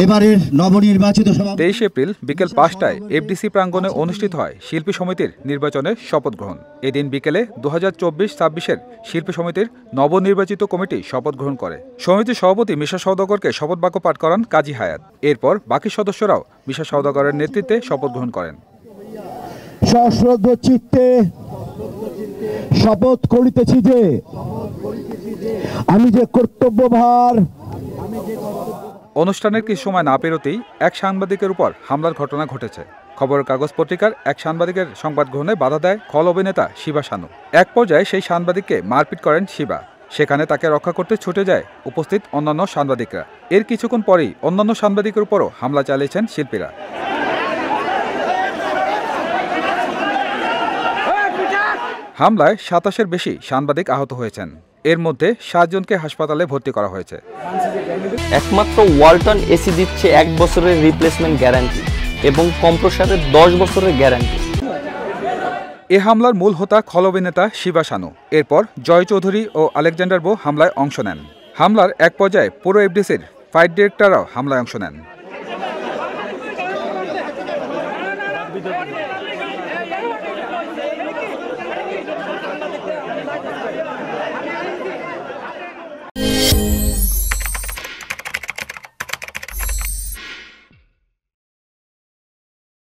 এবারের নবনির্বাচিত 23 এপ্রিল বিকেল 5টায় এফডিসি প্রাঙ্গণে অনুষ্ঠিত হয় শিল্পী সমিতির নির্বাচনের শপথ গ্রহণ। এদিন বিকেলে 2024-26-এর শিল্পী সমিতির নবনির্বাচিত কমিটি শপথ গ্রহণ করে। সমিতির সভাপতি মিশা সওদাগরকে শপথ বাক্য পাঠ করান কাজী হায়াত। এরপর বাকি সদস্যরাও মিশা সওদাগরের নেতৃত্বে শপথ গ্রহণ করেন। সশ্রদ্ধ চিত্তে শপথ করিতেছি যে আমি যে কর্তব্যভার। অনুষ্ঠানের কিছু সময় না পেরোতেই এক সাংবাদিকের উপর হামলার ঘটনা ঘটেছে। খবরের কাগজ পত্রিকার এক সাংবাদিকের সংবাদ গ্রহণে বাধা দেয় খল অভিনেতা শিবা শানু। এক পর্যায়ে সেই সাংবাদিককে মারপিট করেন শিবা। সেখানে তাকে রক্ষা করতে ছুটে যায় উপস্থিত অন্যান্য সাংবাদিকরা। এর কিছুক্ষণ পরেই অন্যান্য সাংবাদিকের উপরও হামলা চালিয়েছেন শিল্পীরা। হামলায় 27-এর বেশি সাংবাদিক আহত হয়েছেন। এর মধ্যে 7 জনকে হাসপাতালে ভর্তি করা হয়েছে। একমাত্র ওয়ালটন এসি দিচ্ছে 1 বছরের রিপ্লেসমেন্ট গ্যারান্টি এবং কম্প্রেসারের 10 বছরের গ্যারান্টি। এ হামলার মূল হোতা খল অভিনেতা শিবা শানু। এরপর জয় চৌধুরী ও আলেকজান্ডার বো হামলায় অংশ নেন। হামলার এক পর্যায়ে পুরো এফডিসির ফাইট ডিরেক্টররাও হামলায় অংশ নেন।